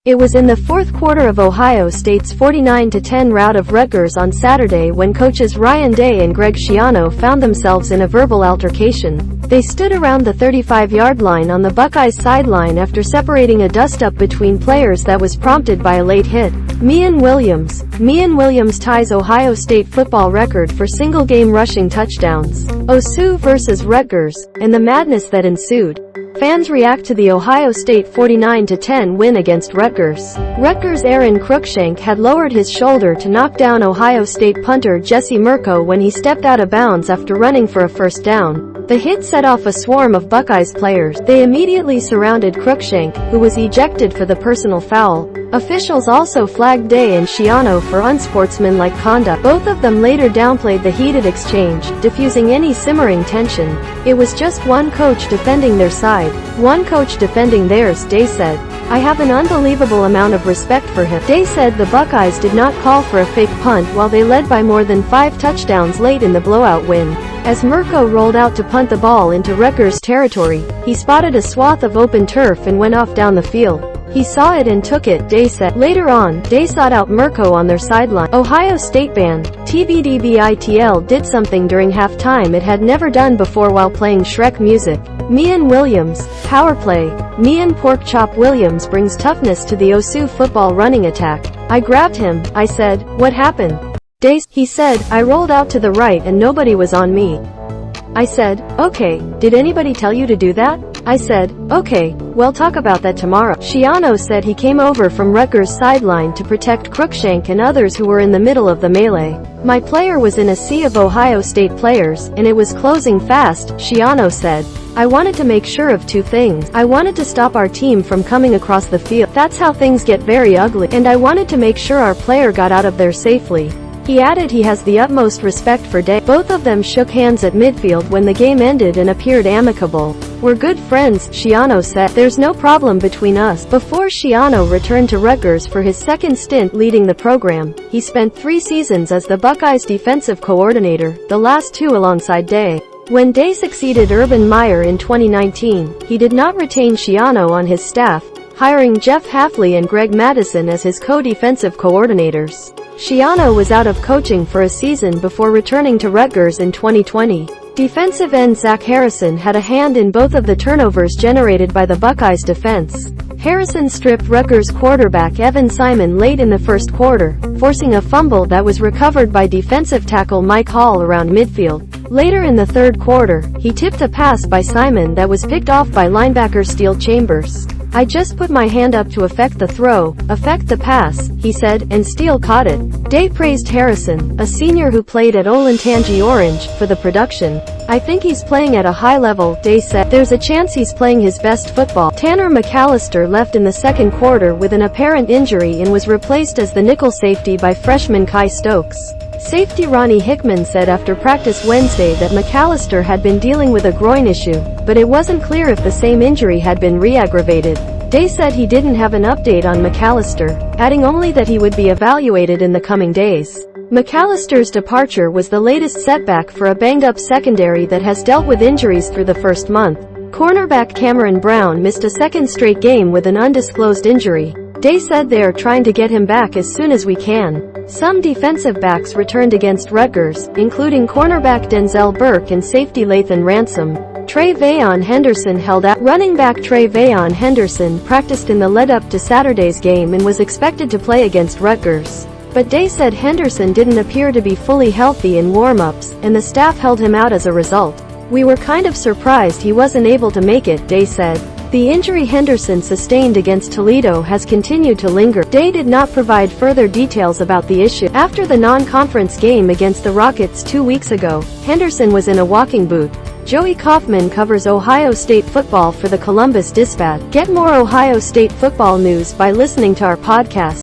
It was in the fourth quarter of Ohio State's 49-10 rout of Rutgers on Saturday when coaches Ryan Day and Greg Schiano found themselves in a verbal altercation. They stood around the 35-yard line on the Buckeyes sideline after separating a dust-up between players that was prompted by a late hit. Miyan Williams ties Ohio State football record for single-game rushing touchdowns. OSU versus Rutgers, and the madness that ensued. Fans react to the Ohio State 49-10 win against Rutgers. Rutgers Aron Cruickshank had lowered his shoulder to knock down Ohio State punter Jesse Mirco when he stepped out of bounds after running for a first down. The hit set off a swarm of Buckeyes players. They immediately surrounded Cruickshank, who was ejected for the personal foul. Officials also flagged Day and Schiano for unsportsmanlike conduct. Both of them later downplayed the heated exchange, diffusing any simmering tension. It was just one coach defending their side, one coach defending theirs, Day said. I have an unbelievable amount of respect for him. Day said the Buckeyes did not call for a fake punt while they led by more than 5 touchdowns late in the blowout win. As Mirco rolled out to punt the ball into Rutgers territory, he spotted a swath of open turf and went off down the field. He saw it and took it, Day said. Later on, Day sought out Mirco on their sideline. Ohio State band, TBDBITL did something during halftime it had never done before while playing Shrek music. Miyan Williams, power play. Miyan Pork Chop Williams brings toughness to the OSU football running attack. I grabbed him, I said, what happened? Day, he said, I rolled out to the right and nobody was on me. I said, okay, did anybody tell you to do that? I said, okay, we'll talk about that tomorrow. Schiano said he came over from Rutgers' sideline to protect Cruickshank and others who were in the middle of the melee. My player was in a sea of Ohio State players, and it was closing fast, Schiano said. I wanted to make sure of 2 things. I wanted to stop our team from coming across the field. That's how things get very ugly. And I wanted to make sure our player got out of there safely. He added he has the utmost respect for Day. Both of them shook hands at midfield when the game ended and appeared amicable. We're good friends, Schiano said. There's no problem between us. Before Schiano returned to Rutgers for his second stint leading the program, he spent 3 seasons as the Buckeyes defensive coordinator, the last 2 alongside Day. When Day succeeded Urban Meyer in 2019, he did not retain Schiano on his staff, hiring Jeff Hafley and Greg Madison as his co-defensive coordinators. Schiano was out of coaching for a season before returning to Rutgers in 2020. Defensive end Zach Harrison had a hand in both of the turnovers generated by the Buckeyes defense. Harrison stripped Rutgers quarterback Evan Simon late in the first quarter, forcing a fumble that was recovered by defensive tackle Mike Hall around midfield. Later in the third quarter, he tipped a pass by Simon that was picked off by linebacker Steele Chambers. I just put my hand up to affect the throw, affect the pass, he said, and Steele caught it. Day praised Harrison, a senior who played at Olentangy Orange, for the production. I think he's playing at a high level, Day said. There's a chance he's playing his best football. Tanner McCalister left in the second quarter with an apparent injury and was replaced as the nickel safety by freshman Kye Stokes. Safety Ronnie Hickman said after practice Wednesday that McCalister had been dealing with a groin issue, but it wasn't clear if the same injury had been re-aggravated. Day said he didn't have an update on McCalister, adding only that he would be evaluated in the coming days. McCalister's departure was the latest setback for a banged-up secondary that has dealt with injuries through the first month. Cornerback Cameron Brown missed a second straight game with an undisclosed injury. Day said they are trying to get him back as soon as we can. Some defensive backs returned against Rutgers, including cornerback Denzel Burke and safety Lathan Ransom. TreVeyon Henderson held out. Running back TreVeyon Henderson practiced in the lead-up to Saturday's game and was expected to play against Rutgers. But Day said Henderson didn't appear to be fully healthy in warm-ups, and the staff held him out as a result. We were kind of surprised he wasn't able to make it, Day said. The injury Henderson sustained against Toledo has continued to linger. Day did not provide further details about the issue. After the non-conference game against the Rockets 2 weeks ago, Henderson was in a walking boot. Joey Kaufman covers Ohio State football for the Columbus Dispatch. Get more Ohio State football news by listening to our podcast.